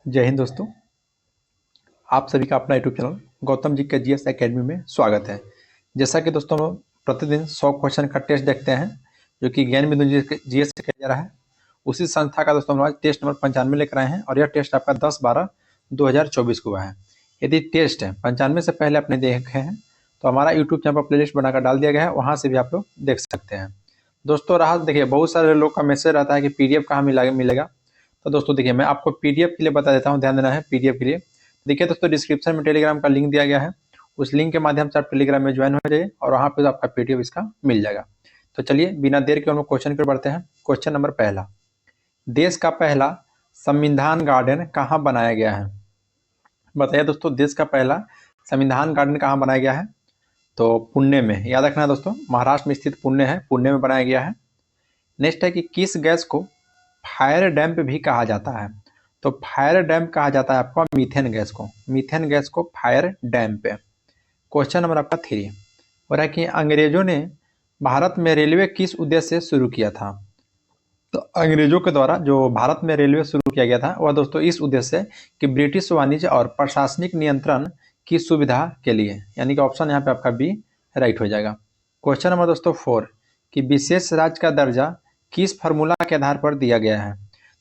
जय हिंद दोस्तों। आप सभी का अपना यूट्यूब चैनल गौतम जी के जीएस एकेडमी में स्वागत है। जैसा कि दोस्तों हम प्रतिदिन 100 क्वेश्चन का टेस्ट देखते हैं जो कि ज्ञान बिंदु जीएस से किया जा रहा है। उसी संस्था का दोस्तों हम आज टेस्ट नंबर 95 लेकर आए हैं और यह टेस्ट आपका 10/12/2024 को हुआ है। यदि टेस्ट है 95 से पहले आपने देखे हैं तो हमारा यूट्यूब चैनल पर प्लेलिस्ट बनाकर डाल दिया गया है, वहाँ से भी आप लोग देख सकते हैं। दोस्तों रहा देखिए, बहुत सारे लोग का मैसेज रहता है कि पीडीएफ कहाँ मिलेगा। तो दोस्तों देखिए, मैं आपको पीडीएफ के लिए बता देता हूँ, ध्यान देना है पीडीएफ के लिए। देखिए दोस्तों, डिस्क्रिप्शन में टेलीग्राम का लिंक दिया गया है, उस लिंक के माध्यम से आप टेलीग्राम में ज्वाइन हो जाइए और वहाँ पे आपका पीडीएफ इसका मिल जाएगा। तो चलिए बिना देर के हम लोग क्वेश्चन पर बढ़ते हैं। क्वेश्चन नंबर पहला, देश का पहला संविधान गार्डन कहाँ बनाया गया है? बताइए दोस्तों, देश का पहला संविधान गार्डन कहाँ बनाया गया है? तो पुणे में, याद रखना है दोस्तों, महाराष्ट्र में स्थित पुणे है, पुणे में बनाया गया है। नेक्स्ट है कि किस गैस को फायर डैम्प भी कहा जाता है? तो फायर डैम्प कहा जाता है आपका मीथेन गैस को, मीथेन गैस को फायर डैम्प है। क्वेश्चन नंबर आपका 3 हो रहा है कि अंग्रेजों ने भारत में रेलवे किस उद्देश्य से शुरू किया था? तो अंग्रेजों के द्वारा जो भारत में रेलवे शुरू किया गया था वह दोस्तों इस उद्देश्य से कि ब्रिटिश वाणिज्य और प्रशासनिक नियंत्रण की सुविधा के लिए, यानी कि ऑप्शन यहाँ पे आपका बी राइट हो जाएगा। क्वेश्चन नंबर दोस्तों 4 कि विशेष राज्य का दर्जा किस फार्मूला के आधार पर दिया गया है?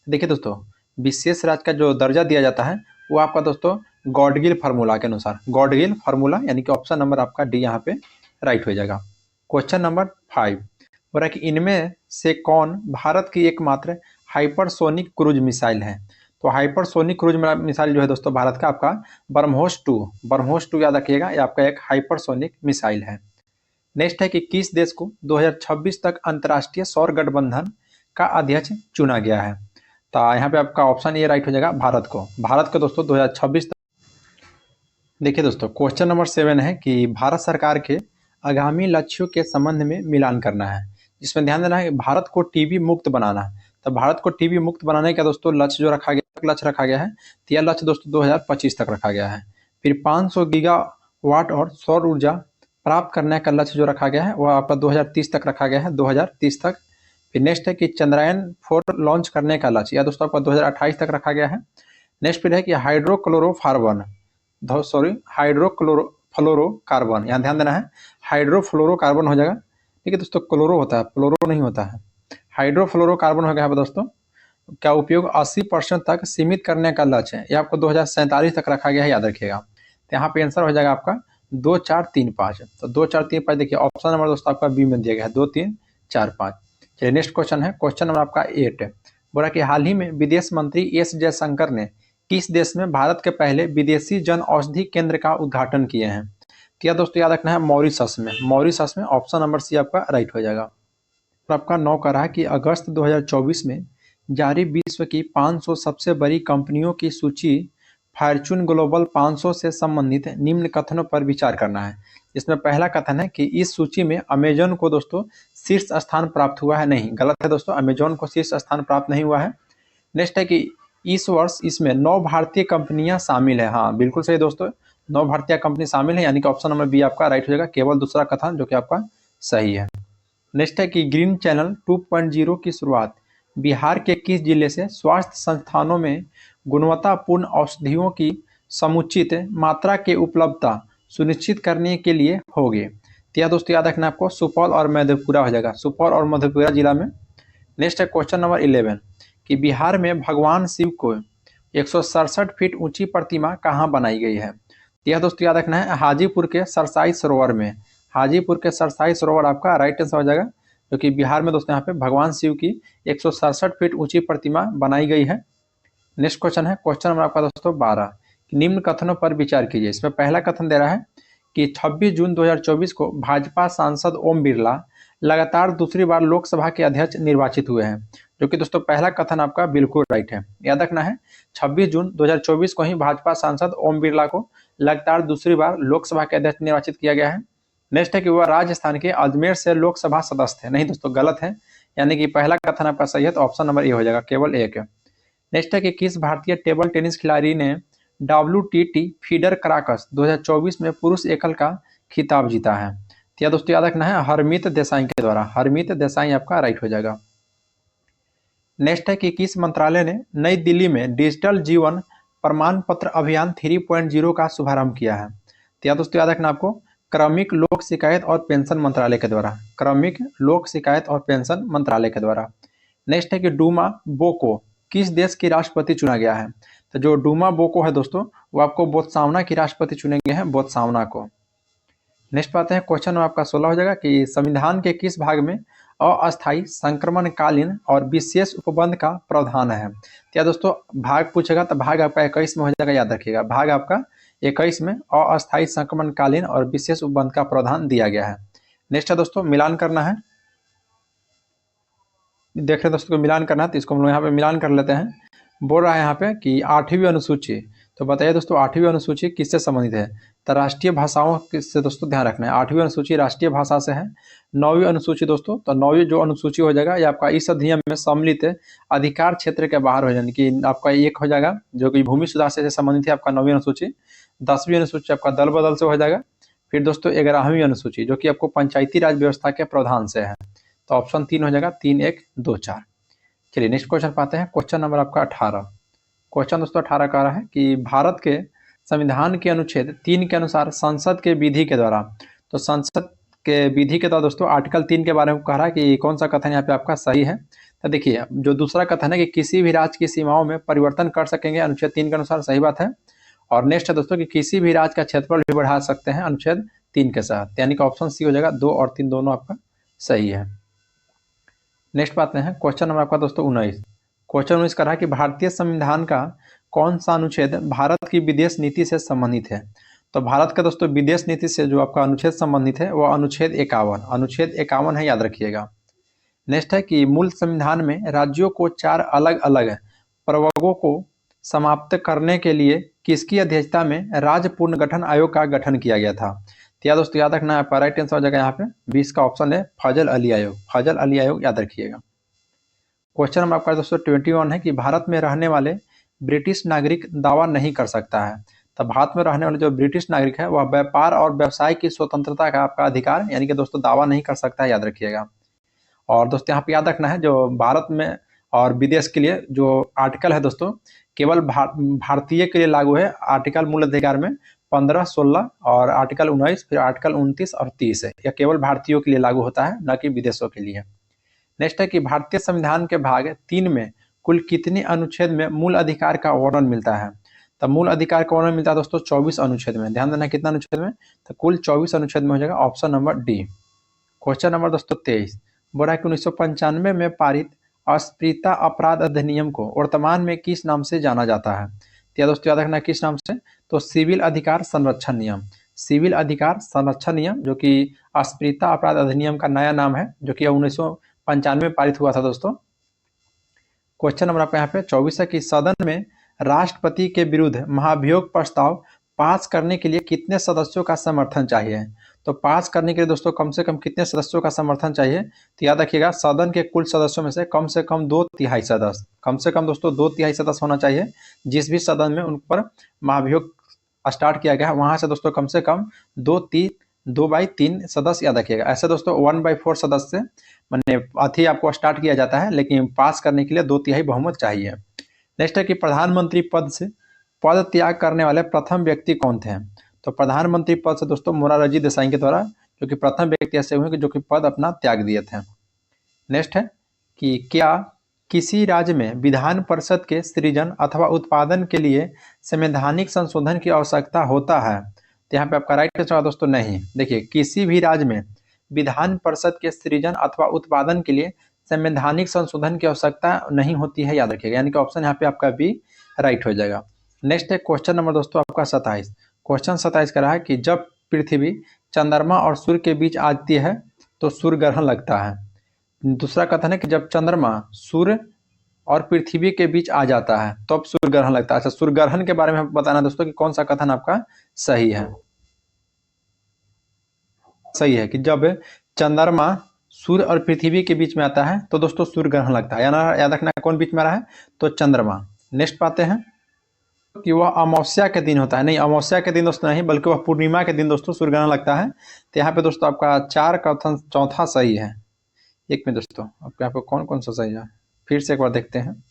देखिए दोस्तों, विशेष राज्य का जो दर्जा दिया जाता है वो आपका दोस्तों गॉडगिल फार्मूला के अनुसार, गॉडगिल फार्मूला, यानी कि ऑप्शन नंबर आपका डी यहाँ पे राइट हो जाएगा। क्वेश्चन नंबर 5 हो रहा है कि इनमें से कौन भारत की एकमात्र हाइपरसोनिक क्रूज मिसाइल है? तो हाइपरसोनिक क्रूज मिसाइल जो है दोस्तों भारत का आपका ब्रह्मोस 2 याद रखिएगा, ये आपका एक हाइपरसोनिक मिसाइल है। नेक्स्ट है कि किस देश को 2026 तक अंतर्राष्ट्रीय सौर गठबंधन का अध्यक्ष चुना गया है? तो यहाँ पे आपका ऑप्शन ए राइट हो जाएगा, भारत को दोस्तों 2026 तक। देखिए दोस्तों, क्वेश्चन नंबर 7 है कि भारत सरकार के आगामी लक्ष्यों के संबंध में मिलान करना है, जिसमें ध्यान देना है कि भारत को टीबी मुक्त बनाना है। तो भारत को टीबी मुक्त बनाने का दोस्तों लक्ष्य जो लक्ष्य रखा गया है, तो यह लक्ष्य दोस्तों 2025 तक रखा गया है। फिर 500 गीगावाट और सौर ऊर्जा प्राप्त करने का लक्ष्य जो रखा गया है वह आपका 2030 तक रखा गया है, 2030 तक। फिर नेक्स्ट है कि चंद्रयान-4 लॉन्च करने का लक्ष्य यह दोस्तों आपका 2028 तक रखा गया है। नेक्स्ट फिर है कि हाइड्रोफ्लोरोकार्बन, यहाँ ध्यान देना है, हाइड्रोफ्लोरोकार्बन हो जाएगा। ठीक है दोस्तों, क्लोरो होता है, फ्लोरो नहीं होता है। हाइड्रोफ्लोरोकार्बन हो गया है दोस्तों, क्या उपयोग 80% तक सीमित करने का लक्ष्य है, ये आपको 2047 तक रखा गया है, याद रखिएगा। तो यहाँ पे आंसर हो जाएगा आपका 2 4 3 5। तो 2 4 3 5 देखिए ऑप्शन नंबर दोस्तों आपका बी में दिया गया है, 2 3 4 5। चलिए नेक्स्ट क्वेश्चन है, क्वेश्चन नंबर आपका 8 बोला कि हाल ही में विदेश मंत्री एस जयशंकर ने किस देश में भारत के पहले विदेशी जन औषधि केंद्र का उद्घाटन किए हैं? क्या दोस्तों याद रखना है, मॉरिशस में ऑप्शन नंबर सी आपका राइट हो जाएगा। तो आपका 9 का रहा कि अगस्त 2024 में जारी विश्व की 500 सबसे बड़ी कंपनियों की सूची फॉर्च्यून ग्लोबल 500 से संबंधित निम्न कथनों पर विचार करना है। इसमें पहला कथन है कि इस सूची में अमेजन को दोस्तों शीर्ष स्थान प्राप्त हुआ है। नहीं, गलत है दोस्तों, अमेजन को शीर्ष स्थान प्राप्त नहीं हुआ है। नेक्स्ट है कि इस वर्ष इसमें 9 भारतीय कंपनियां शामिल है। हाँ बिल्कुल सही दोस्तों, 9 भारतीय कंपनी शामिल है, यानी कि ऑप्शन नंबर बी आपका राइट हो जाएगा, केवल दूसरा कथन जो कि आपका सही है। नेक्स्ट है कि ग्रीन चैनल 2.0 की शुरुआत बिहार के किस जिले से स्वास्थ्य संस्थानों में गुणवत्तापूर्ण औषधियों की समुचित मात्रा के उपलब्धता सुनिश्चित करने के लिए होगी? तो यह दोस्तों याद रखना आपको सुपौल और मधेपुरा हो जाएगा, सुपौल और मधेपुरा जिला में। नेक्स्ट है क्वेश्चन नंबर 11 कि बिहार में भगवान शिव को 167 फीट ऊंची प्रतिमा कहाँ बनाई गई है? यह दोस्तों याद रखना है हाजीपुर के सरसाई सरोवर में, हाजीपुर के सरसाई सरोवर आपका राइट आंसर हो जाएगा, क्योंकि बिहार में दोस्तों यहाँ पे भगवान शिव की 167 फीट ऊंची प्रतिमा बनाई गई है। नेक्स्ट क्वेश्चन है, क्वेश्चन नंबर आपका दोस्तों 12 निम्न कथनों पर विचार कीजिए। इसमें पहला कथन दे रहा है कि 26 जून 2024 को भाजपा सांसद ओम बिरला लगातार दूसरी बार लोकसभा के अध्यक्ष निर्वाचित हुए हैं, जो कि दोस्तों पहला कथन आपका बिल्कुल राइट है। याद रखना है 26 जून 2024 को ही भाजपा सांसद ओम बिरला को लगातार दूसरी बार लोकसभा के अध्यक्ष निर्वाचित किया गया है। नेक्स्ट है कि वह राजस्थान के अजमेर से लोकसभा सदस्य थे। नहीं दोस्तों, गलत है, यानी कि पहला कथन आपका सही है, तो ऑप्शन नंबर ए हो जाएगा, केवल एक है। नेक्स्ट है कि किस भारतीय टेबल टेनिस खिलाड़ी ने WTT फीडर कराकस 2024 में पुरुष एकल का खिताब जीता है? तो यह दोस्तों याद रखना है हरमीत देसाई के द्वारा, हरमीत देसाई आपका राइट हो जाएगा। नेक्स्ट है कि किस मंत्रालय ने नई दिल्ली में डिजिटल जीवन प्रमाण पत्र अभियान 3.0 का शुभारंभ किया है? तो या दोस्तों याद रखना आपको, क्रमिक लोक शिकायत और पेंशन मंत्रालय के द्वारा, क्रमिक लोक शिकायत और पेंशन मंत्रालय के द्वारा। नेक्स्ट है कि डूमा बोको किस देश की राष्ट्रपति चुना गया है? तो जो डूमा बोको है दोस्तों, वो आपको बोत्सवाना की राष्ट्रपति चुने गए हैं, बोत्सवाना को। नेक्स्ट पाते हैं, क्वेश्चन आपका 16 हो जाएगा कि संविधान के किस भाग में अस्थायी संक्रमणकालीन और विशेष उपबंध का प्रावधान है? क्या दोस्तों भाग पूछेगा तो भाग आपका 21 में हो जाएगा, याद रखिएगा, भाग आपका 21 में अस्थायी संक्रमणकालीन और विशेष उपबंध का प्रावधान दिया गया है। नेक्स्ट है दोस्तों, मिलान करना है, देख रहे हैं दोस्तों को मिलान करना है, तो इसको हम लोग यहाँ पे मिलान कर लेते हैं। बोल रहा है यहाँ पे कि 8वीं अनुसूची, तो बताइए दोस्तों 8वीं अनुसूची किससे संबंधित है? तो राष्ट्रीय भाषाओं से दोस्तों ध्यान रखना है, 8वीं अनुसूची राष्ट्रीय भाषा से है। 9वीं अनुसूची दोस्तों, तो 9वीं जो अनुसूची हो जाएगा ये आपका इस अधिनियम में सम्मिलित अधिकार क्षेत्र के बाहर हो जाने की आपका एक हो जाएगा, जो कि भूमि सुधार से संबंधित है आपका 9वीं अनुसूची। 10वीं अनुसूची आपका दल बदल से हो जाएगा। फिर दोस्तों 11वीं अनुसूची जो कि आपको पंचायती राज व्यवस्था के प्रावधान से है, तो ऑप्शन 3 हो जाएगा, 3, 1, 2, 4। चलिए नेक्स्ट क्वेश्चन पाते हैं, क्वेश्चन नंबर आपका 18। क्वेश्चन दोस्तों 18 कह रहा है कि भारत के संविधान के अनुच्छेद 3 के अनुसार संसद के विधि के द्वारा, तो संसद के विधि के द्वारा दोस्तों आर्टिकल 3 के बारे में कह रहा है कि कौन सा कथन यहाँ पे आपका सही है? तो देखिए जो दूसरा कथन है कि किसी भी राज्य की सीमाओं में परिवर्तन कर सकेंगे, अनुच्छेद 3 के अनुसार, सही बात है। और नेक्स्ट है दोस्तों कि किसी भी राज्य का क्षेत्रफल भी बढ़ा सकते हैं अनुच्छेद 3 के साथ, यानी कि ऑप्शन सी हो जाएगा, 2 और 3 दोनों आपका सही है। नेक्स्ट बात है क्वेश्चन नंबर आपका दोस्तों 19। क्वेश्चन 19 कर रहा है कि भारतीय संविधान का कौन सा अनुच्छेद भारत की विदेश नीति से संबंधित है? तो भारत का दोस्तों विदेश नीति से जो आपका अनुच्छेद संबंधित है वो अनुच्छेद 51, अनुच्छेद 51 है, याद रखिएगा। नेक्स्ट है कि मूल संविधान में राज्यों को 4 अलग अलग प्रवर्गों को समाप्त करने के लिए किसकी अध्यक्षता में राज्य पुनर्गठन आयोग का गठन किया गया था? तो याद दोस्तों याद रखना है, आपका राइट आंसर हो जाएगा यहाँ पे 20 का ऑप्शन है, फजल अली आयोग, फजल अली आयोग, याद रखिएगा। क्वेश्चन नंबर आपका दोस्तों 21 है कि भारत में रहने वाले ब्रिटिश नागरिक दावा नहीं कर सकता है। तो भारत में रहने वाले जो ब्रिटिश नागरिक है वह व्यापार और व्यवसाय की स्वतंत्रता का आपका अधिकार, यानी कि दोस्तों दावा नहीं कर सकता है, याद रखिएगा। और दोस्तों यहाँ पे याद रखना है जो भारत में और विदेश के लिए जो आर्टिकल है दोस्तों केवल भारतीय के लिए लागू है। आर्टिकल मूल अधिकार में 15, 16 और आर्टिकल 19, फिर आर्टिकल 29 और 30 है, यह केवल भारतीयों के लिए लागू होता है, न कि विदेशों के लिए। नेक्स्ट है कि भारतीय संविधान के भाग 3 में कुल कितने अनुच्छेद में मूल अधिकार का वर्णन मिलता है? तो मूल अधिकार का वर्णन मिलता है दोस्तों 24 अनुच्छेद में, ध्यान देना कितना अनुच्छेद में, तो कुल 24 अनुच्छेद में हो जाएगा, option number D. Question number दोस्तों 23 बोल रहा है कि 1995 में पारित अस्पृश्यता अपराध अधिनियम को वर्तमान में किस नाम से जाना जाता है? तो दोस्तों याद रखना किस नाम से, तो सिविल अधिकार संरक्षण नियम, सिविल अधिकार संरक्षण नियम, जो कि अस्पृश्यता अपराध अधिनियम का नया नाम है, जो कि 1995 में पारित हुआ था दोस्तों। क्वेश्चन नंबर आपका यहाँ पे 24 है कि सदन में राष्ट्रपति के विरुद्ध महाभियोग प्रस्ताव पास करने के लिए कितने सदस्यों का समर्थन चाहिए? तो पास करने के लिए दोस्तों कम से कम कितने सदस्यों का समर्थन चाहिए? तो याद रखिएगा सदन के कुल सदस्यों में से कम 2/3 सदस्य, कम से कम दोस्तों 2/3 सदस्य होना चाहिए। जिस भी सदन में उन पर महाभियोग स्टार्ट किया गया है वहां से दोस्तों कम से कम 2/3 सदस्य, याद रखिएगा। ऐसे दोस्तों 1/4 सदस्य मैंने अथी आपको स्टार्ट किया जाता है, लेकिन पास करने के लिए 2/3 बहुमत चाहिए। नेक्स्ट है कि प्रधानमंत्री पद से पद त्याग करने वाले प्रथम व्यक्ति कौन थे? तो प्रधानमंत्री पद से दोस्तों मोरारजी देसाई के द्वारा, जो कि प्रथम व्यक्ति ऐसे हुए जो कि पद अपना त्याग दिए थे। नेक्स्ट है कि क्या किसी राज्य में विधान परिषद के सृजन अथवा उत्पादन के लिए संवैधानिक संशोधन की आवश्यकता होता है? तो यहाँ पे आपका राइट आंसर दोस्तों नहीं। देखिए किसी भी राज्य में विधान परिषद के सृजन अथवा उत्पादन के लिए संवैधानिक संशोधन की आवश्यकता नहीं होती है, याद रखिएगा, यानी कि ऑप्शन यहाँ पे आपका बी राइट हो जाएगा। नेक्स्ट है क्वेश्चन नंबर दोस्तों आपका 27। क्वेश्चन 27 कह रहा है कि जब पृथ्वी चंद्रमा और सूर्य के बीच आती है तो सूर्य ग्रहण लगता है। दूसरा कथन है कि जब चंद्रमा सूर्य और पृथ्वी के बीच आ जाता है तो अब सूर्य ग्रहण लगता है। अच्छा, सूर्य ग्रहण के बारे में बताना दोस्तों कि कौन सा कथन आपका सही है। सही है कि जब चंद्रमा सूर्य और पृथ्वी के बीच में आता है तो दोस्तों सूर्य ग्रहण लगता है, याद रखना कौन बीच में आ रहा है, तो चंद्रमा। नेक्स्ट पाते हैं कि वह अमावस्या के दिन होता है, नहीं अमावस्या के दिन दोस्तों नहीं, बल्कि वह पूर्णिमा के दिन दोस्तों सूर्य ग्रहण लगता है। तो यहाँ पे दोस्तों आपका 4 कथन चौथा सही है। एक में दोस्तों आपके यहाँ पे कौन कौन सा सही है, फिर से एक बार देखते हैं।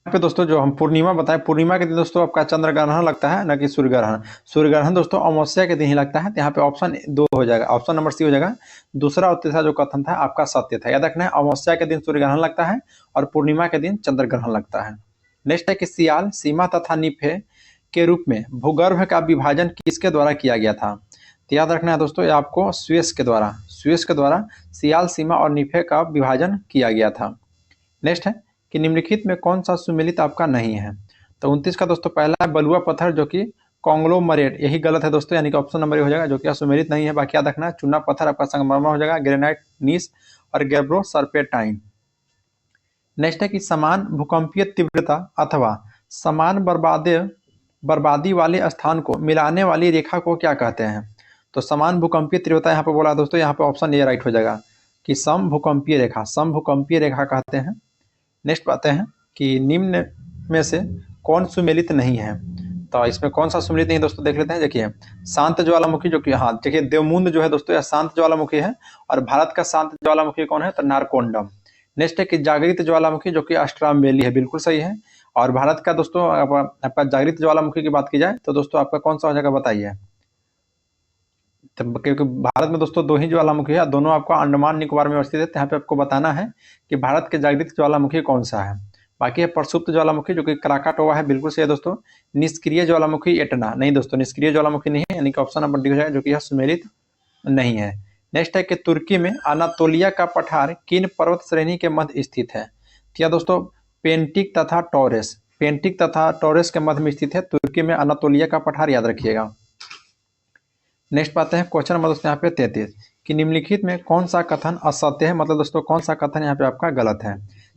पे दोस्तों जो हम पूर्णिमा बताएं, पूर्णिमा के दिन दोस्तों आपका चंद्र ग्रहण लगता है, न कि सूर्य ग्रहण। सूर्य ग्रहण दोस्तों अमावस्या के दिन ही लगता है। तो यहाँ पे ऑप्शन 2 हो जाएगा, ऑप्शन नंबर सी हो जाएगा। दूसरा और तीसरा जो कथन था आपका सत्य था। याद रखना है, अमावस्या के दिन सूर्य ग्रहण लगता है और पूर्णिमा के दिन चंद्र ग्रहण लगता है। नेक्स्ट है कि सियाल, सीमा तथा निफे के रूप में भूगर्भ का विभाजन किसके द्वारा किया गया था? तो याद रखना है दोस्तों, ये आपको सुएज के द्वारा सियाल, सीमा और निफे का विभाजन किया गया था। नेक्स्ट है कि निम्नलिखित में कौन सा सुमेलित आपका नहीं है? तो 29 का दोस्तों पहला है बलुआ पत्थर, जो कि कॉन्ग्लोमरेट, यही गलत है दोस्तों, यानी कि ऑप्शन नंबर हो जाएगा, जो कि सुमेलित नहीं है। बाकी याद रखना है, चूना पत्थर आपका संगमरमर हो जाएगा, ग्रेनाइट, नीस और गैब्रो सर्पेटाइन। नेक्स्ट है कि समान भूकंपीय तीव्रता अथवा समान बर्बादी वाले स्थान को मिलाने वाली रेखा को क्या कहते हैं? तो समान भूकंपीय तीव्रता यहाँ पे बोला दोस्तों, यहाँ पे ऑप्शन ए राइट हो जाएगा कि समभूकंपीय रेखा कहते हैं। नेक्स्ट आते हैं कि निम्न में से कौन सुमेलित नहीं है? तो इसमें कौन सा सुमेलित नहीं दोस्तों, देख लेते हैं। देखिए, शांत ज्वालामुखी, जो कि हाँ देखिए देवमुंद जो है दोस्तों यह शांत ज्वालामुखी है, और भारत का शांत ज्वालामुखी कौन है? तो नारकोंडम। नेक्स्ट है कि जागृत ज्वालामुखी, जो कि अस्ट्रामवेली है, बिल्कुल सही है। और भारत का दोस्तों आपका जागृत ज्वालामुखी की बात की जाए तो दोस्तों आपका कौन सा हो जाएगा बताइए? क्योंकि भारत में दोस्तों 2 ही ज्वालामुखी है, दोनों आपको अंडमान निकोबार में अवस्थित है। यहाँ पे आपको बताना है कि भारत के जागृत ज्वालामुखी कौन सा है। बाकी है प्रसुप्त ज्वालामुखी, जो कि क्राकाटोवा है, बिल्कुल सही है दोस्तों। निष्क्रिय ज्वालामुखी एटना, नहीं दोस्तों, निष्क्रिय ज्वालामुखी नहीं है, यानी कि ऑप्शन नंबर डी हो जाएगा, जो कि यह सुमेलित नहीं है। नेक्स्ट है कि तुर्की में अनातोलिया का पठार किन पर्वत श्रेणी के मध्य स्थित है? क्या दोस्तों, पेंटिक तथा टॉरेस के मध्य में स्थित है तुर्की में अनातोलिया का पठार, याद रखिएगा। नेक्स्ट पाते हैं क्वेश्चन नंबर दोस्तों यहाँ पे 33 कि निम्नलिखित में कौन सा कथन असत्य है? मतलब दोस्तों कौन सा कथन यहाँ पे आपका गलत है?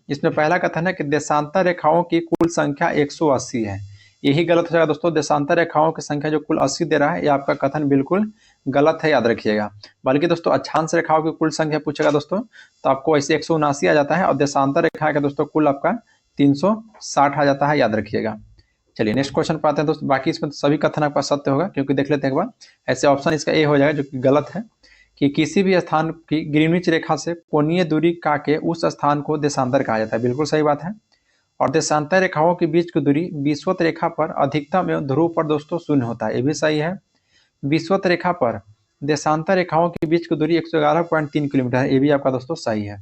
इसमें पहला कथन है कि देशांतर रेखाओं की कुल संख्या 180 है, यही गलत हो जाएगा दोस्तों। देशांतर रेखाओं की संख्या जो कुल 80 दे रहा है, ये आपका कथन बिल्कुल गलत है, याद रखिएगा। बल्कि दोस्तों अक्षांश रेखाओं की कुल संख्या पूछेगा दोस्तों, तो आपको ऐसे 179 आ जाता है, और देशांतर रेखा का दोस्तों कुल आपका 360 आ जाता है, याद रखिएगा। चलिए नेक्स्ट क्वेश्चन पर आते हैं दोस्तों। बाकी इसमें तो सभी कथन आपका सत्य होगा, क्योंकि देख लेते हैं एक बार। ऐसे ऑप्शन इसका ए हो जाएगा, जो कि गलत है, कि किसी भी स्थान की ग्रीनविच रेखा से कोणीय दूरी का के उस स्थान को देशांतर कहा जाता है, बिल्कुल सही बात है। और देशांतर रेखाओं के बीच की दूरी विषुवत रेखा पर अधिकतम एवं ध्रुव पर दोस्तों शून्य होता है, ये भी सही है। विषुवत रेखा पर देशांतर रेखाओं के बीच की दूरी 111.3 किलोमीटर है, ये भी आपका दोस्तों सही है।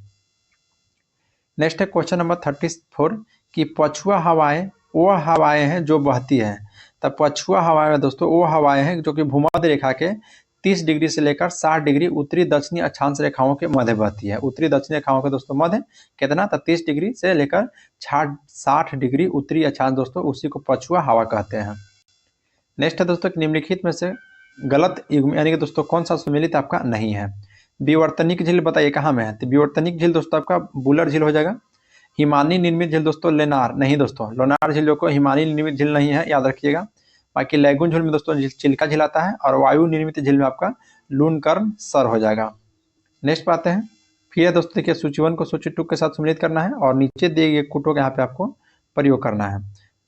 नेक्स्ट है क्वेश्चन नंबर 34 कि पछुआ हवाएं वो हवाएं हैं जो बहती हैं। तब पछुआ हवाएं में दोस्तों वो हवाएं हैं जो कि भूमध्य रेखा के 30 डिग्री से लेकर 60 डिग्री उत्तरी दक्षिणी अक्षांश रेखाओं के मध्य बहती है। उत्तरी दक्षिणी रेखाओं के दोस्तों मध्य कितना? तो 30 डिग्री से लेकर 60 डिग्री उत्तरी अक्षांश दोस्तों, उसी को पछुआ हवा कहते हैं। नेक्स्ट है दोस्तों निम्नलिखित में से गलत युग्म, यानी कि दोस्तों कौन सा सुमेलित आपका नहीं है? विवर्तनिक झील बताइए कहाँ में है? तो विवर्तनिक झील दोस्तों आपका बुलर झील हो जाएगा। हिमानी निर्मित झील दोस्तों लेनार, नहीं दोस्तों, लोनार झील जो को हिमानी निर्मित झील नहीं है, याद रखिएगा। बाकी लैगून झील में दोस्तों चिल्का झील आता है, और वायु निर्मित झील में आपका लूनकर्न सर हो जाएगा। नेक्स्ट पे आते हैं। फिर दोस्तों देखिए, सूची 1 को सूची 2 के साथ सम्मिलित करना है, और नीचे दिए गए कुटों का यहाँ पे आपको प्रयोग करना है।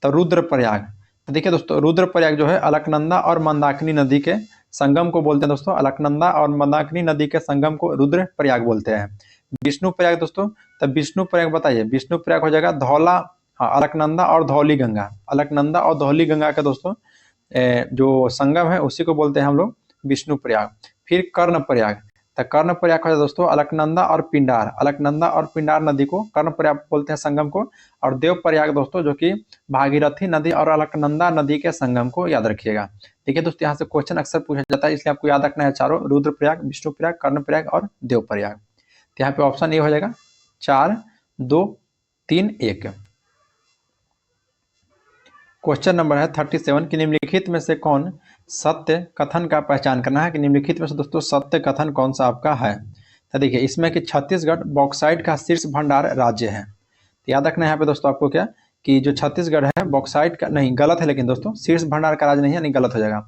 तो रुद्रप्रयाग, तो देखिए दोस्तों रुद्रप्रयाग जो है अलकनंदा और मंदाकिनी नदी के संगम को बोलते हैं दोस्तों। अलकनंदा और मंदाकिनी नदी के संगम को रुद्रप्रयाग बोलते हैं। विष्णु प्रयाग दोस्तों, तब विष्णु प्रयाग बताइए। विष्णु प्रयाग हो जाएगा धौला, हाँ, अलकनंदा और धौली गंगा, अलकनंदा और धौली गंगा का दोस्तों जो संगम है उसी को बोलते हैं हम लोग विष्णु प्रयाग। फिर कर्ण प्रयाग, तो कर्ण प्रयाग है दोस्तों अलकनंदा और पिंडार, अलकनंदा और पिंडार नदी को कर्ण प्रयाग बोलते हैं संगम को। और देव प्रयाग दोस्तों जो कि भागीरथी नदी और अलकनंदा नदी के संगम को, याद रखिएगा। देखिए दोस्तों यहाँ से क्वेश्चन अक्सर पूछा जाता है, इसलिए आपको याद रखना है चारों, रुद्रप्रयाग, विष्णु प्रयाग, कर्ण प्रयाग और देव प्रयाग। तो यहाँ पे ऑप्शन ए हो जाएगा 4, 2, 3, 1। क्वेश्चन नंबर है 37 कि निम्नलिखित में से कौन सत्य कथन का पहचान करना है? कि निम्नलिखित में से दोस्तों सत्य कथन कौन सा आपका है? तो देखिए इसमें कि छत्तीसगढ़ बॉक्साइट का शीर्ष भंडार राज्य है। तो याद रखना है यहाँ पे दोस्तों आपको क्या, कि जो छत्तीसगढ़ है बॉक्साइट का, नहीं गलत है, लेकिन दोस्तों शीर्ष भंडार का राज्य नहीं है, नहीं गलत हो जाएगा।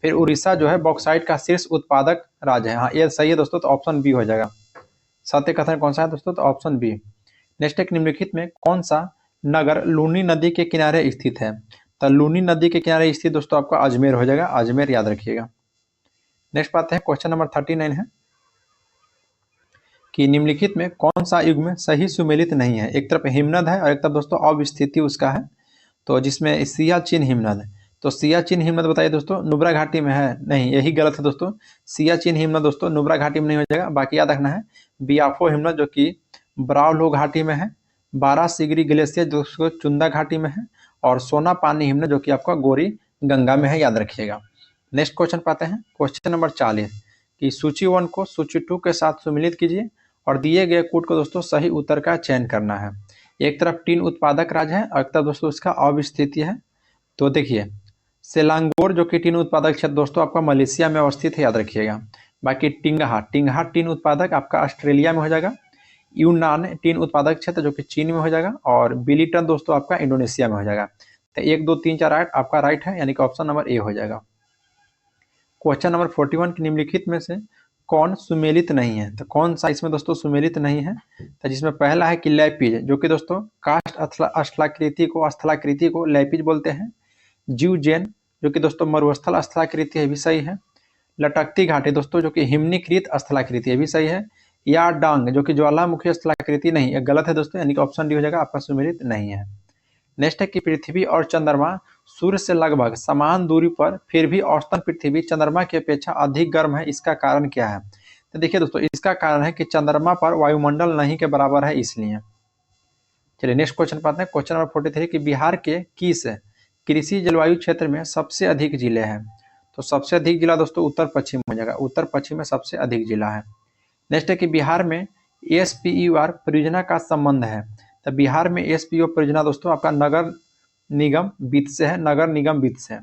फिर उड़ीसा जो है बॉक्साइट का शीर्ष उत्पादक राज्य है, हाँ ये सही है दोस्तों, तो ऑप्शन बी हो जाएगा। सत्य कथन कौन सा है दोस्तों? तो ऑप्शन बी। नेक्स्ट एक निम्नलिखित में कौन सा नगर लूनी नदी के किनारे स्थित है? तो लूनी नदी के किनारे स्थित दोस्तों आपका अजमेर हो जाएगा, अजमेर याद रखिएगा। नेक्स्ट बात है क्वेश्चन नंबर 39 है कि निम्नलिखित में कौन सा युग्म सही सुमेलित नहीं है। एक तरफ हिमनद है और एक तरफ दोस्तों अवस्थिति उसका है, तो जिसमें सियाचिन हिमनद है। तो सियाचिन हिमनद बताइए दोस्तों नुब्रा घाटी में है? नहीं, यही गलत है दोस्तों। सियाचिन हिमनद दोस्तों नुब्रा घाटी में नहीं हो जाएगा। बाकी याद रखना है बियाफो हिमनद जो कि ब्राउलो घाटी में है, बारह सिगरी ग्लेशियर जो चुंदा घाटी में है, और सोना पानी हिमनद जो कि आपका गोरी गंगा में है, याद रखिएगा। नेक्स्ट क्वेश्चन पाते हैं, क्वेश्चन नंबर 40 कि सूची 1 को सूची 2 के साथ सुमिलित कीजिए और दिए गए कूट को दोस्तों सही उत्तर का चयन करना है। एक तरफ टीन उत्पादक राज्य है और एक तरफ दोस्तों इसका अवस्थिति है। तो देखिए सेलांगोर जो कि टीन उत्पादक क्षेत्र दोस्तों आपका मलेशिया में अवस्थित है, याद रखिएगा। बाकी टिंगहा टिंगहा टीन उत्पादक आपका ऑस्ट्रेलिया में हो जाएगा। यूनान टीन उत्पादक क्षेत्र जो कि चीन में हो जाएगा, और बिलीटन दोस्तों आपका इंडोनेशिया में हो जाएगा। तो 1 2 3 4 8 आपका राइट है, यानी कि ऑप्शन नंबर ए हो जाएगा। क्वेश्चन नंबर 41 की निम्नलिखित में से कौन सुमेलित नहीं है? तो कौन सा इसमें दोस्तों सुमेलित नहीं है? तो जिसमें पहला है कि लैपिज जो कि दोस्तों कास्ट स्थलाकृति को लैपिज बोलते हैं। जीवजेन जो कि दोस्तों मरुस्थल स्थलाकृति है, भी सही है। लटकती घाटी दोस्तों जो कि हिमनीकृत स्थलाकृति है, भी सही है। या डांग जो कि ज्वालामुखी स्थलाकृति नहीं, यह गलत है दोस्तों, यानी कि ऑप्शन डी हो जाएगा, आपका सुमेलित नहीं है। नेक्स्ट है कि पृथ्वी और चंद्रमा सूर्य से लगभग समान दूरी पर फिर भी औसतन पृथ्वी चंद्रमा की अपेक्षा अधिक गर्म है, इसका कारण क्या है? तो देखिए दोस्तों इसका कारण है कि चंद्रमा पर वायुमंडल नहीं के बराबर है, इसलिए। चलिए नेक्स्ट क्वेश्चन पाते हैं, क्वेश्चन नंबर 43 कि बिहार के किस कृषि जलवायु क्षेत्र में सबसे अधिक जिले हैं? तो सबसे अधिक जिला दोस्तों उत्तर पश्चिम हो जाएगा, उत्तर पश्चिम में सबसे अधिक जिला है। नेक्स्ट है कि बिहार में एसपीयूआर परियोजना का संबंध है। तो बिहार में एसपीओ परियोजना दोस्तों आपका नगर निगम वित्त से है, नगर निगम वित्त से।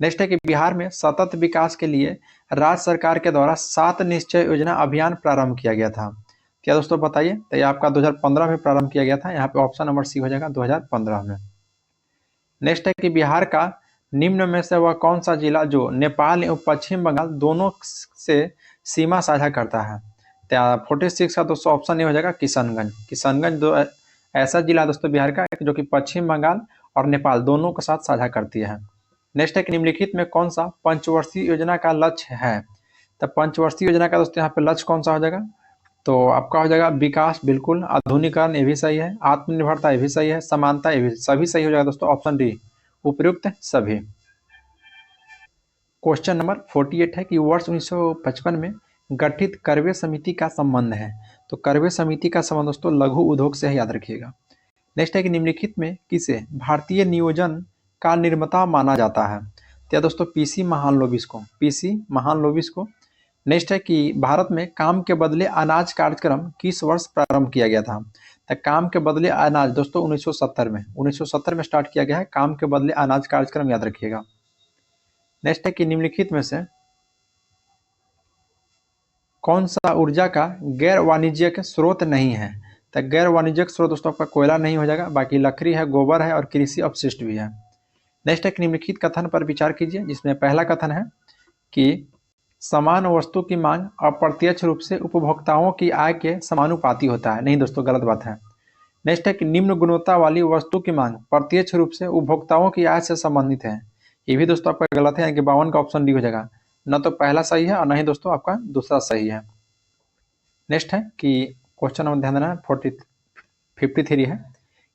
नेक्स्ट है कि बिहार में सतत विकास के लिए राज्य सरकार के द्वारा 7 निश्चय योजना अभियान प्रारंभ किया गया था। क्या दोस्तों बताइए? तो ये आपका 2015 में प्रारंभ किया गया था, यहाँ पे ऑप्शन नंबर सी हो जाएगा 2015 में। नेक्स्ट है कि बिहार का निम्न में से वह कौन सा जिला जो नेपाल एवं पश्चिम बंगाल दोनों से सीमा साझा करता है? 46 का दोस्तों ऑप्शन ये हो जाएगा किशनगंज। किशनगंज दो ऐसा जिला दोस्तों बिहार का जो कि पश्चिम बंगाल और नेपाल दोनों के साथ साझा करती है। नेक्स्ट है कि निम्नलिखित में कौन सा पंचवर्षीय योजना का लक्ष्य है? तो पंचवर्षीय योजना का दोस्तों यहाँ पे लक्ष्य कौन सा हो जाएगा? तो आपका हो जाएगा विकास, बिल्कुल। आधुनिकीकरण, ये भी सही है। आत्मनिर्भरता, ये भी सही है। समानता, ये भी सभी सही हो जाएगा दोस्तों, ऑप्शन डी उपयुक्त सभी। क्वेश्चन नंबर 48 है कि वर्ष 1955 में गठित करवे समिति का संबंध है। तो करवे समिति का संबंध दोस्तों लघु उद्योग से है, याद रखिएगा। नेक्स्ट है कि निम्नलिखित में किसे भारतीय नियोजन का निर्माता माना जाता है? तो दोस्तों पीसी महालनोबिस को, पीसी महालनोबिस को। नेक्स्ट है कि भारत में काम के बदले अनाज कार्यक्रम किस वर्ष प्रारंभ किया गया था? तो काम के बदले अनाज दोस्तों 1970 में स्टार्ट किया गया है काम के बदले अनाज कार्यक्रम, याद रखिएगा। नेक्स्ट है कि निम्नलिखित में से कौन सा ऊर्जा का गैर वाणिज्यिक स्रोत नहीं है? तो गैर वाणिज्यिक स्रोत दोस्तों आपका कोयला नहीं हो जाएगा, बाकी लकड़ी है, गोबर है और कृषि अपशिष्ट भी है। नेक्स्ट है कि निम्नलिखित कथन पर विचार कीजिए, जिसमें पहला कथन है कि समान वस्तु की मांग अप्रत्यक्ष रूप से उपभोक्ताओं की आय के समानुपाती होता है। नहीं दोस्तों, गलत बात है। नेक्स्ट है कि निम्न गुणवत्ता वाली वस्तु की मांग प्रत्यक्ष रूप से उपभोक्ताओं की आय से संबंधित है। ये भी दोस्तों आपका गलत है, यानी कि 52 का ऑप्शन डी हो जाएगा। न तो पहला सही है और न ही दोस्तों आपका दूसरा सही है। नेक्स्ट है कि क्वेश्चन नंबर ध्यान देना 53 है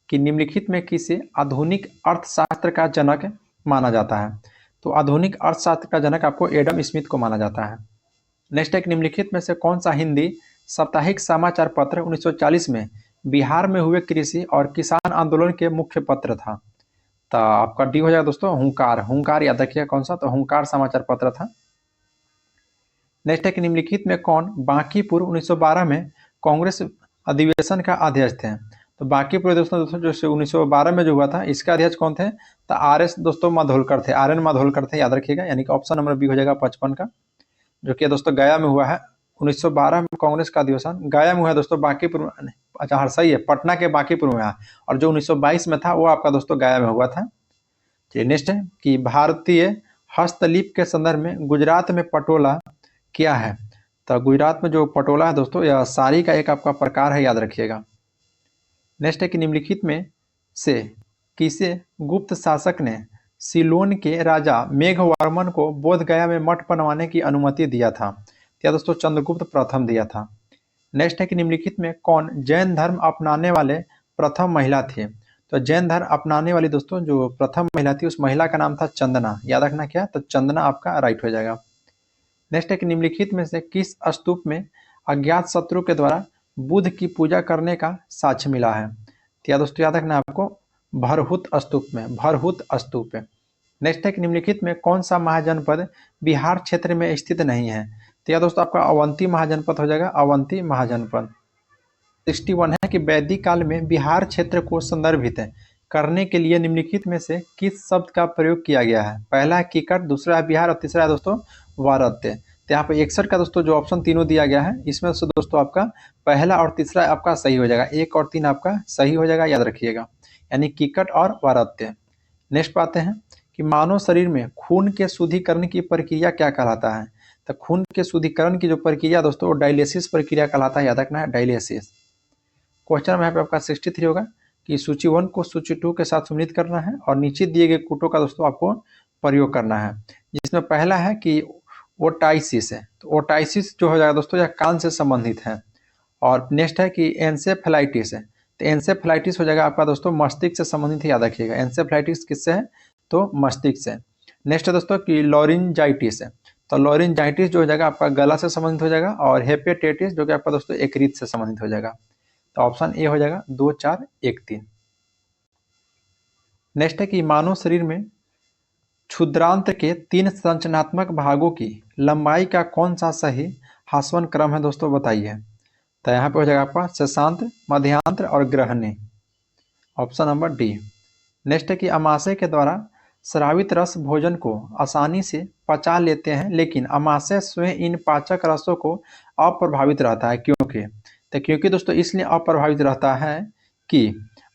कि निम्नलिखित में किसे आधुनिक अर्थशास्त्र का जनक माना जाता है? तो आधुनिक अर्थशास्त्र का जनक आपको एडम स्मिथ को माना जाता है। नेक्स्ट है कि निम्नलिखित में से कौन सा हिंदी साप्ताहिक समाचार पत्र 1940 में बिहार में हुए कृषि और किसान आंदोलन के मुख्य पत्र था? तो आपका डी हो जाएगा दोस्तों हुंकार। हुंकार याद रखिएगा कौन सा, तो हुंकार समाचार पत्र था। नेक्स्ट है कि निम्नलिखित में कौन बांकीपुर 1912 में कांग्रेस अधिवेशन का अध्यक्ष थे? तो बांकीपुर दोस्तों जो 1912 में जो हुआ था इसका अध्यक्ष कौन थे? तो आर.एस. दोस्तों माधोलकर थे, आर.एन. माधोलकर थे, याद रखिएगा। यानी कि ऑप्शन नंबर बी हो जाएगा 55 का, जो कि दोस्तों गया में हुआ है। 1912 में कांग्रेस का अधिवेशन गया में हुआ है दोस्तों, बांकीपुर में। अच्छा हाँ सही है, पटना के बांकीपुर में है, और जो 1922 में था वो आपका दोस्तों गया में हुआ था। चलिए नेक्स्ट है कि भारतीय हस्तलिपि के संदर्भ में गुजरात में पटोला क्या है? तो गुजरात में जो पटोला है दोस्तों यह साड़ी का एक आपका प्रकार है, याद रखिएगा। नेक्स्ट है कि निम्नलिखित में से किसे गुप्त शासक ने सिलोन के राजा मेघवर्मन को बोध गया में मठ बनवाने की अनुमति दिया था? क्या दोस्तों चंद्रगुप्त प्रथम दिया था। नेक्स्ट है कि निम्नलिखित में कौन जैन धर्म अपनाने वाले प्रथम महिला थे। तो जैन धर्म अपनाने वाली दोस्तों जो प्रथम महिला थी उस महिला का नाम था चंदना। याद रखना क्या, तो चंदना आपका राइट हो जाएगा। नेक्स्ट है कि निम्नलिखित में से किस स्तूप में अज्ञात शत्रु के द्वारा बुद्ध की पूजा करने का साक्ष्य मिला है। तो दोस्तों याद रखना आपको भरहुत स्तूप में, भरहुत स्तूप है। नेक्स्ट है कि निम्नलिखित में कौन सा महाजनपद बिहार क्षेत्र में स्थित नहीं है। तो यह दोस्तों आपका अवंती महाजनपद हो जाएगा, अवंती महाजनपद। 61 है कि वैदिक काल में बिहार क्षेत्र को संदर्भित करने के लिए निम्नलिखित में से किस शब्द का प्रयोग किया गया है। पहला है कीकट, दूसरा है बिहार और तीसरा है दोस्तों वारत्य। तो यहाँ पे 61 का दोस्तों जो ऑप्शन तीनों दिया गया है इसमें से दोस्तों आपका पहला और तीसरा आपका सही हो जाएगा, 1 और 3 आपका सही हो जाएगा, याद रखिएगा, यानी कीकट और वारत्य। नेक्स्ट पाते हैं कि मानव शरीर में खून के शुद्धिकरण की प्रक्रिया क्या कहलाता है। तो खून के शुद्धिकरण की जो प्रक्रिया दोस्तों वो डायलिसिस प्रक्रिया कहलाता है, याद रखना है डायलिसिस। क्वेश्चन यहाँ पे आपका 63 होगा कि सूची 1 को सूची 2 के साथ सम्मिलित करना है और नीचे दिए गए कूटों का दोस्तों आपको प्रयोग करना है, जिसमें पहला है कि ओटाइसिस है। तो ओटाइसिस जो हो जाएगा दोस्तों यह कान से संबंधित है। और नेक्स्ट है कि एंसेफेलाइटिस है। तो एंसेफेलाइटिस हो जाएगा आपका दोस्तों मस्तिष्क से संबंधित है, याद रखिएगा एंसेफेलाइटिस किससे है, तो मस्तिष्क से। नेक्स्ट है दोस्तों कि लॉरिंजाइटिस है। तो लॉरिंजाइटिस जो हो जाएगा आपका गला से संबंधित हो जाएगा। और हेपेटाइटिस जो कि आपका दोस्तों यकृत से संबंधित हो जाएगा। तो ऑप्शन ए हो जाएगा 2, 4, 1, 3। नेक्स्ट है कि मानव शरीर में क्षुद्रांत के 3 संरचनात्मक भागों की लंबाई का कौन सा सही ह्रासवन क्रम है दोस्तों बताइए। तो यहाँ पे हो जाएगा आपका शशांत, मध्यांतर और ग्रहणी, ऑप्शन नंबर डी। नेक्स्ट है कि अमाशय के द्वारा स्रावित रस भोजन को आसानी से पचा लेते हैं, लेकिन अमाशय स्वयं इन पाचक रसों को अप्रभावित रहता है, क्योंकि दोस्तों इसलिए अप्रभावित रहता है कि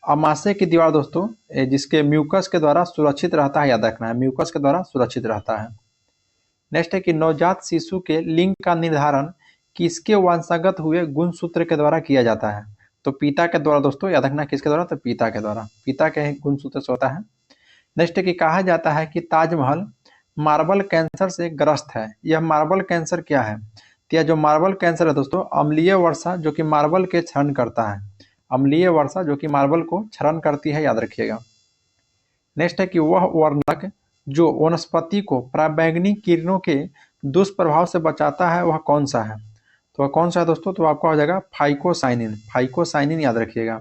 अमाशय की दीवार दोस्तों जिसके म्यूकस के द्वारा सुरक्षित रहता है, याद रखना है म्यूकस के द्वारा सुरक्षित रहता है। नेक्स्ट है कि नवजात शिशु के लिंग का निर्धारण किसके वंशगत हुए गुणसूत्र के द्वारा किया जाता है। तो पिता के द्वारा दोस्तों, याद रखना किसके द्वारा, तो पिता के द्वारा, पिता के गुणसूत्र से होता है। नेक्स्ट है कि कहा जाता है कि ताजमहल मार्बल कैंसर से ग्रस्त है। यह मार्बल कैंसर क्या है। तो यह जो मार्बल कैंसर है दोस्तों अम्लीय वर्षा जो कि मार्बल के क्षरण करता है, अम्लीय वर्षा जो कि मार्बल को क्षरण करती है, याद रखिएगा। नेक्स्ट है कि वह वर्णक जो वनस्पति को पराबैंगनी किरणों के दुष्प्रभाव से बचाता है वह कौन सा है। तो वह कौन सा है दोस्तों, तो आपका हो जाएगा फाइकोसाइनिन, फाइकोसाइनिन, याद रखिएगा।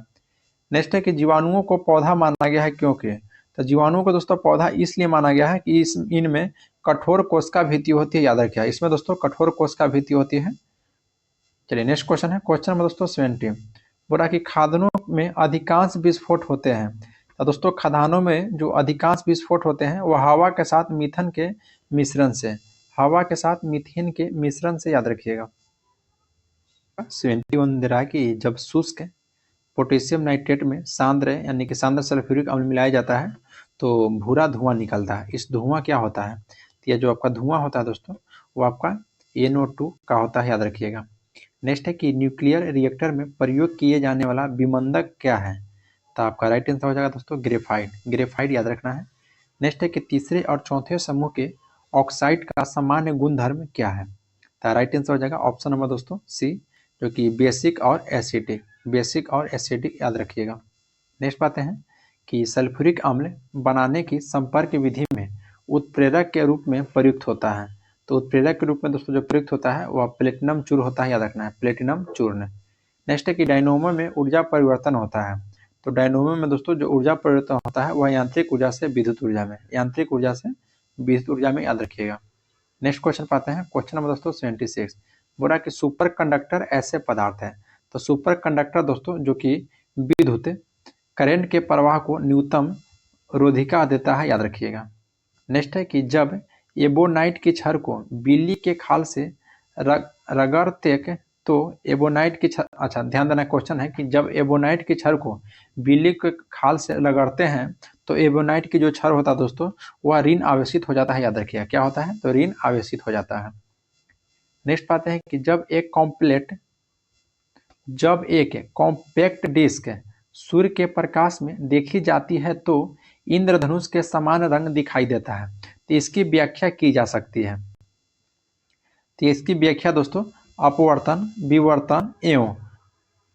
नेक्स्ट है कि जीवाणुओं को पौधा माना गया है क्योंकि। तो जीवाणुओं को दोस्तों पौधा इसलिए माना गया है कि इनमें कठोर कोशिका भित्ति होती है, याद रखिएगा, इसमें दोस्तों कठोर कोशिका भित्ति होती है। चलिए नेक्स्ट क्वेश्चन है, क्वेश्चन नंबर दोस्तों 70। बोला कि खादानों में अधिकांश विस्फोट होते हैं। तो दोस्तों खदानों में जो अधिकांश विस्फोट होते हैं वह हवा के साथ मीथेन के मिश्रण से, हवा के साथ मीथेन के मिश्रण से, याद रखिएगा। 71 दे रहा है कि जब शुष्क पोटेशियम नाइट्रेट में सांद्र यानी कि सांद्र सल्फ्यूरिक अम्ल मिलाया जाता है तो भूरा धुआं निकलता है। इस धुआं क्या होता है, तो यह जो आपका धुआं होता है दोस्तों वो आपका NO2 का होता है, याद रखिएगा। नेक्स्ट है कि न्यूक्लियर रिएक्टर में प्रयोग किए जाने वाला विमंदक क्या है। तो आपका राइट आंसर हो जाएगा दोस्तों ग्रेफाइट, ग्रेफाइट, याद रखना है। नेक्स्ट है कि तीसरे और चौथे समूह के ऑक्साइड का सामान्य गुणधर्म क्या है। तो राइट आंसर हो जाएगा ऑप्शन नंबर दोस्तों सी, जो कि बेसिक और एसिडिक, बेसिक और एसिडिक, याद रखिएगा। नेक्स्ट बात है कि सल्फ्यूरिक अम्ल बनाने की संपर्क विधि में उत्प्रेरक के रूप में प्रयुक्त होता है। तो उत्प्रेरक के रूप में दोस्तों जो प्रयुक्त होता है वह प्लेटिनम चूर्ण होता है, याद रखना है प्लेटिनम चूर्ण। नेक्स्ट है कि डायनोमो में ऊर्जा परिवर्तन होता है। तो डायनोमो में दोस्तों जो ऊर्जा परिवर्तन होता है वह यांत्रिक ऊर्जा से विद्युत ऊर्जा में, यांत्रिक ऊर्जा से विद्युत ऊर्जा में, याद रखिएगा। नेक्स्ट क्वेश्चन पाते हैं, क्वेश्चन नंबर दोस्तों 76। बोला कि सुपर कंडक्टर ऐसे पदार्थ है। तो सुपर कंडक्टर दोस्तों जो कि विद्युत करंट के प्रवाह को न्यूनतम रोधिका देता है, याद रखिएगा। नेक्स्ट है कि जब एबोनाइट की छड़ को बिल्ली के खाल से रगड़ते तो एबोनाइट की अच्छा ध्यान देना, क्वेश्चन है कि जब एबोनाइट की छड़ को बिल्ली के खाल से रगड़ते हैं तो एबोनाइट की जो छड़ होता है दोस्तों वह ऋण आवेशित हो जाता है, याद रखिएगा। क्या होता है, तो ऋण आवेशित हो जाता है। नेक्स्ट पाते हैं कि जब एक कॉम्पैक्ट डिस्क सूर्य के प्रकाश में देखी जाती है तो इंद्रधनुष के समान रंग दिखाई देता है। तो इसकी व्याख्या की जा सकती है। तो इसकी व्याख्या दोस्तों अपवर्तन, विवर्तन एवं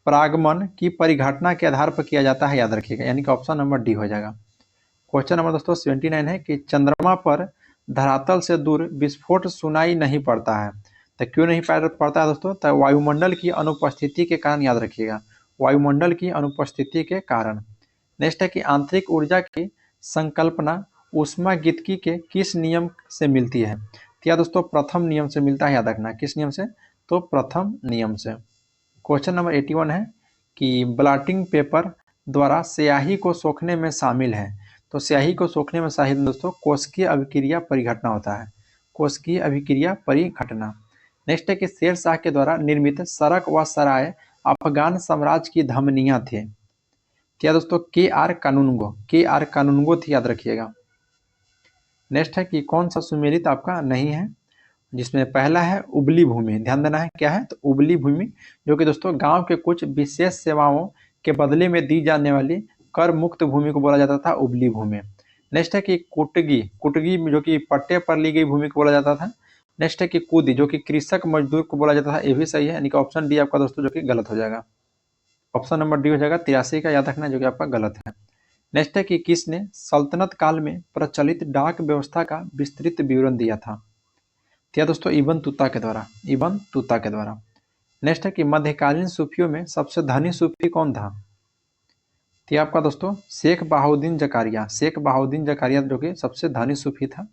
परागमन की परिघटना के आधार पर किया जाता है, याद रखिएगा, यानी कि ऑप्शन नंबर डी हो जाएगा। क्वेश्चन नंबर दोस्तों 79 है कि चंद्रमा पर धरातल से दूर विस्फोट सुनाई नहीं पड़ता है, तो क्यों नहीं पड़ता है दोस्तों? तो वायुमंडल की अनुपस्थिति के कारण, याद रखिएगा, वायुमंडल की अनुपस्थिति के कारण। नेक्स्ट है कि आंतरिक ऊर्जा की संकल्पना ऊष्मागतिकी के किस नियम से मिलती है? तो या दोस्तों प्रथम नियम से मिलता है, याद रखना, किस नियम से? तो प्रथम नियम से। क्वेश्चन नंबर 81 है कि ब्लॉटिंग पेपर द्वारा स्याही को सोखने में शामिल है, तो स्याही को सोखने में शामिल दोस्तों कोशिकीय अभिक्रिया परिघटना होता है, कोशिकीय अभिक्रिया परिघटना। नेक्स्ट है कि शेर शाह के द्वारा निर्मित सड़क व सराय अफगान साम्राज्य की धमनियां थे, क्या दोस्तों? के आर कानूनगो थी, याद रखिएगा। नेक्स्ट है कि कौन सा सुमेलित आपका नहीं है, जिसमें पहला है उबली भूमि, ध्यान देना है, क्या है? तो उबली भूमि, जो कि दोस्तों गांव के कुछ विशेष सेवाओं के बदले में दी जाने वाली कर मुक्त भूमि को बोला जाता था उबली भूमि। नेक्स्ट है कि कुटगी, जो कि पट्टे पर ली गई भूमि को बोला जाता था। नेक्स्ट है कि कूदी, जो कि कृषक मजदूर को बोला जाता था, ये भी सही है, यानी कि ऑप्शन डी आपका दोस्तों जो कि गलत हो जाएगा, ऑप्शन नंबर डी हो जाएगा 83 का, याद रखना, जो कि आपका गलत है। नेक्स्ट है कि किसने सल्तनत काल में प्रचलित डाक व्यवस्था का विस्तृत विवरण दिया था? क्या दोस्तों? इब्न तुता के द्वारा। नेक्स्ट है कि मध्यकालीन सूफियों में सबसे धनी सूफी कौन था? तो आपका दोस्तों शेख बहाउद्दीन जकारिया जो कि सबसे धनी सूफी था।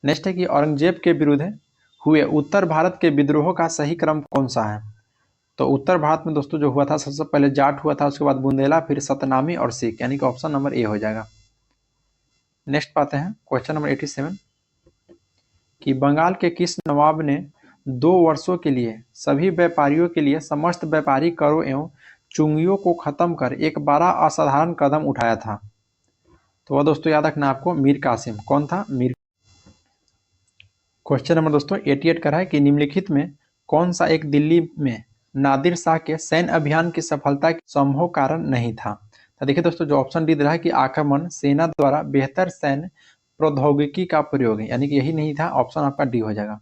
नेक्स्ट है कि औरंगजेब के विरुद्ध हुए उत्तर भारत के विद्रोह का सही क्रम कौन सा है? तो उत्तर भारत में दोस्तों जो हुआ था, सबसे पहले जाट हुआ था, उसके बाद बुंदेला, फिर सतनामी और सिख, यानी कि ऑप्शन नंबर ए हो जाएगा। नेक्स्ट पाते हैं क्वेश्चन नंबर 87 कि बंगाल के किस नवाब ने 2 वर्षों के लिए सभी व्यापारियों के लिए समस्त व्यापारी करों एवं चुंगियों को खत्म कर एक बड़ा असाधारण कदम उठाया था? तो वह दोस्तों याद रखना आपको मीर कासिम। कौन था? मीर। क्वेश्चन नंबर दोस्तों 88 का है कि निम्नलिखित में कौन सा एक दिल्ली में नादिर शाह के सैन्य अभियान की सफलता के संभव कारण नहीं था? तो देखिए दोस्तों जो ऑप्शन डी दे रहा है कि आक्रमण, सेना द्वारा बेहतर सैन्य प्रौद्योगिकी का प्रयोग, यानी कि यही नहीं था, ऑप्शन आपका डी हो जाएगा।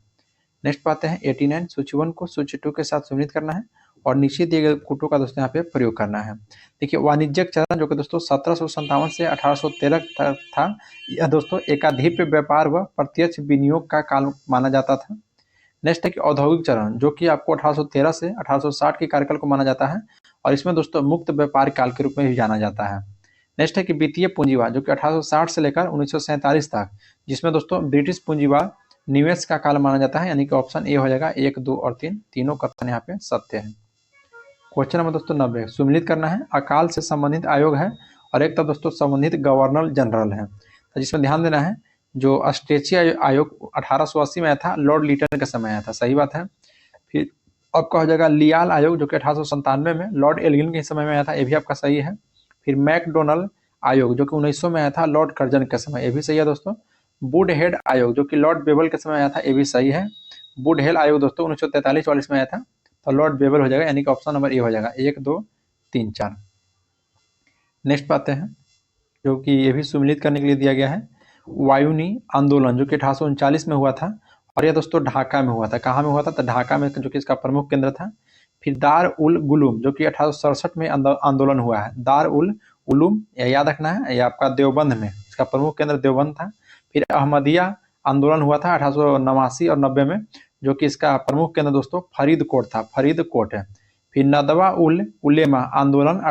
नेक्स्ट पाते हैं 89, सूची 1 को सूची 2 के साथ सम्मिलित करना है और नीचे दिए गए कूटों का दोस्तों यहाँ पे प्रयोग करना है। देखिए वाणिज्यिक चरण जो कि दोस्तों 1757 से 1813 तक था, यह दोस्तों एकाधिपत्य व्यापार व प्रत्यक्ष विनियोग का काल माना जाता था। नेक्स्ट है कि औद्योगिक चरण, जो कि आपको 1813 से 1860 के कार्यकाल को माना जाता है और इसमें दोस्तों मुक्त व्यापार काल के रूप में भी जाना जाता है। नेक्स्ट है कि वित्तीय पूंजीवाद, जो कि 1860 से लेकर 1947 तक, जिसमें दोस्तों ब्रिटिश पूंजीवाद निवेश का काल माना जाता है, यानी कि ऑप्शन ए हो जाएगा। 1, 2 और 3 तीनों कथन यहाँ पे सत्य है। क्वेश्चन नंबर दोस्तों 90 सुमिलित करना है, अकाल से संबंधित आयोग है और एक तो दोस्तों संबंधित गवर्नर जनरल है, तो जिसमें ध्यान देना है जो अस्ट्रेचिया आयोग 1880 में आया था, लॉर्ड लिटन के समय आया था, सही बात है। फिर आपका हो जाएगा लियाल आयोग, जो कि 1897 में लॉर्ड एल्गिन के समय में आया था, ये भी आपका सही है। फिर मैकडोनल्ड आयोग जो कि 1900 में आया था, लॉर्ड कर्जन के समय, ये भी सही है दोस्तों। वुड हेड आयोग जो कि लॉर्ड बेबल के समय आया था, ये भी सही है। वुड हेल आयोग दोस्तों 1943-44 में आया था, तो लॉर्ड बेबल हो जाएगा, यानी कि ऑप्शन नंबर ए हो जाएगा। 1, 2, 3, 4। नेक्स्ट पाते हैं जो कि ये भी सुमिलित करने के लिए दिया गया है, वायुनी आंदोलन जो कि 1839 में हुआ था और यह दोस्तों ढाका में हुआ था। कहाँ में हुआ था? तो ढाका में, जो कि इसका प्रमुख केंद्र था। फिर दार उल गुलूम जो कि 1867 में आंदोलन हुआ है, दार उल उलूम, याद रखना है, यह आपका देवबंद में, इसका प्रमुख केंद्र देवबंद था। फिर अहमदिया आंदोलन हुआ था 1889 और 90 में, जो कि इसका प्रमुख केंद्र दोस्तों फरीदकोट था, फरीदकोट है। फिर नदवा उल उलेमा आंदोलन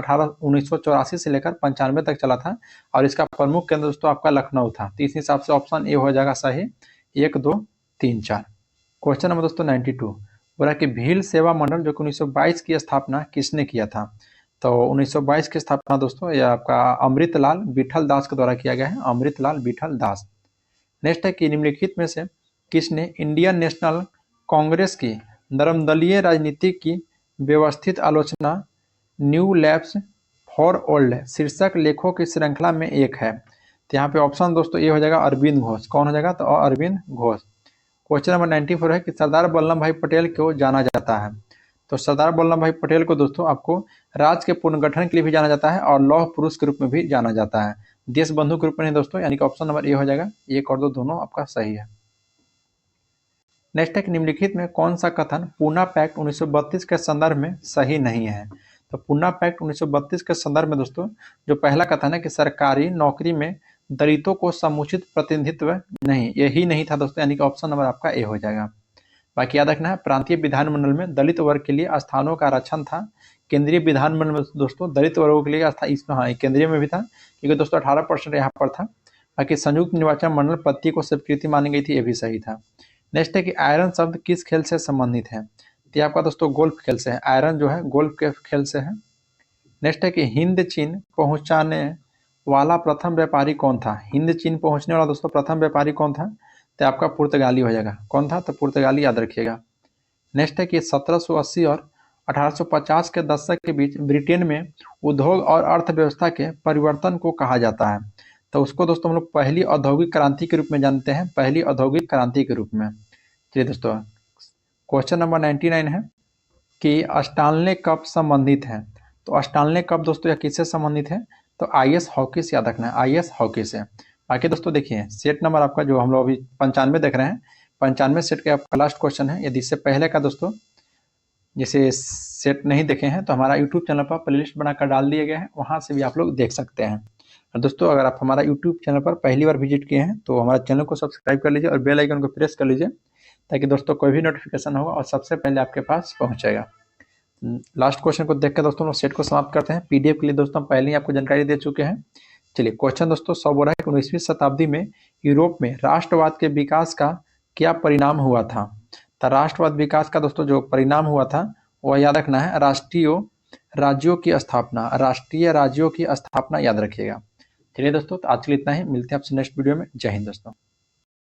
1984 से लेकर 95 तक चला था और इसका प्रमुख केंद्र दोस्तों आपका लखनऊ था। तो इस हिसाब से ऑप्शन ए हो जाएगा सही। 1, 2, 3, 4। क्वेश्चन नंबर दोस्तों 92 बोला कि भील सेवा मंडल जो कि 1922 की स्थापना किसने किया था? तो 1922 की स्थापना दोस्तों यह आपका अमृतलाल बिठल दास के द्वारा किया गया है, अमृतलाल बिठल दास। नेक्स्ट है कि निम्नलिखित में से किसने इंडियन नेशनल कांग्रेस की नरमदलीय राजनीति की व्यवस्थित आलोचना न्यू लैब्स फॉर ओल्ड शीर्षक लेखों की श्रृंखला में एक है? तो यहाँ पे ऑप्शन दोस्तों ये हो जाएगा अरविंद घोष। कौन हो जाएगा? तो अरविंद घोष। क्वेश्चन नंबर 94 है कि सरदार वल्लभ भाई पटेल को जाना जाता है? तो सरदार वल्लभ भाई पटेल को दोस्तों आपको राज्य के पुनर्गठन के लिए भी जाना जाता है और लौह पुरुष के रूप में भी जाना जाता है, देश बंधु के रूप में नहीं दोस्तों, यानी कि ऑप्शन नंबर ए हो जाएगा। 1 और 2 दोनों आपका सही है। नेक्स्ट है कि निम्नलिखित में कौन सा कथन पूना पैक्ट 1932 के संदर्भ में सही नहीं है। तो पूना पैक्ट 1932 के संदर्भ में दोस्तों जो पहला कथन है कि सरकारी नौकरी में दलितों को समुचित प्रतिनिधित्व नहीं, यही नहीं था दोस्तों, यानी कि ऑप्शन नंबर आपका ए हो जाएगा। बाकी याद रखना है प्रांतीय विधानमंडल में दलित वर्ग के लिए स्थानों का आरक्षण था। केंद्रीय विधानमंडल में दोस्तों दलित वर्गों के लिए इसमें हाँ केंद्रीय में भी था, क्योंकि दोस्तों 18% यहाँ पर था। बाकी संयुक्त निर्वाचन मंडल पति को स्वीकृति मानी गई थी, ये भी सही था। नेक्स्ट है कि आयरन शब्द किस खेल से संबंधित है। तो आपका दोस्तों गोल्फ खेल से है, आयरन जो है गोल्फ के खेल से है। नेक्स्ट है कि हिंद चीन पहुंचाने वाला प्रथम व्यापारी कौन था। हिंद चीन पहुंचने वाला दोस्तों प्रथम व्यापारी कौन था, तो आपका पुर्तगाली हो जाएगा। कौन था, तो पुर्तगाली याद रखिएगा। नेक्स्ट है कि 1780 और 1850 के दशक के बीच ब्रिटेन में उद्योग और अर्थव्यवस्था के परिवर्तन को कहा जाता है। तो उसको दोस्तों हम लोग पहली औद्योगिक क्रांति के रूप में जानते हैं, पहली औद्योगिक क्रांति के रूप में। चलिए दोस्तों क्वेश्चन नंबर 99 है कि स्टानले कप संबंधित है। तो स्टानले कप दोस्तों यह किससे संबंधित है, तो आईएस हॉकी से याद रखना है, आईएस हॉकी से। बाकी दोस्तों देखिए सेट नंबर आपका जो हम लोग अभी 95 देख रहे हैं, 95 सेट का आपका लास्ट क्वेश्चन है। यदि इससे पहले का दोस्तों जैसे सेट नहीं देखे हैं तो हमारा यूट्यूब चैनल पर प्लेलिस्ट बनाकर डाल दिए गए हैं, वहाँ से भी आप लोग देख सकते हैं। और दोस्तों अगर आप हमारा यूट्यूब चैनल पर पहली बार विजिट किए हैं तो हमारे चैनल को सब्सक्राइब कर लीजिए और बेल आइकन को प्रेस कर लीजिए, ताकि दोस्तों कोई भी नोटिफिकेशन होगा और सबसे पहले आपके पास पहुँचेगा। लास्ट क्वेश्चन को देखकर दोस्तों लोग सेट को समाप्त करते हैं। पीडीएफ के लिए दोस्तों पहले ही आपको जानकारी दे चुके हैं। चलिए क्वेश्चन दोस्तों 100 बोला है कि 19वीं शताब्दी में यूरोप में राष्ट्रवाद के विकास का क्या परिणाम हुआ था। तो राष्ट्रवाद विकास का दोस्तों जो परिणाम हुआ था वह याद रखना है राष्ट्रीय राज्यों की स्थापना, राष्ट्रीय राज्यों की स्थापना याद रखिएगा। चलिए दोस्तों तो आज के लिए इतना ही, मिलते हैं आपसे नेक्स्ट वीडियो में। जय हिंद दोस्तों।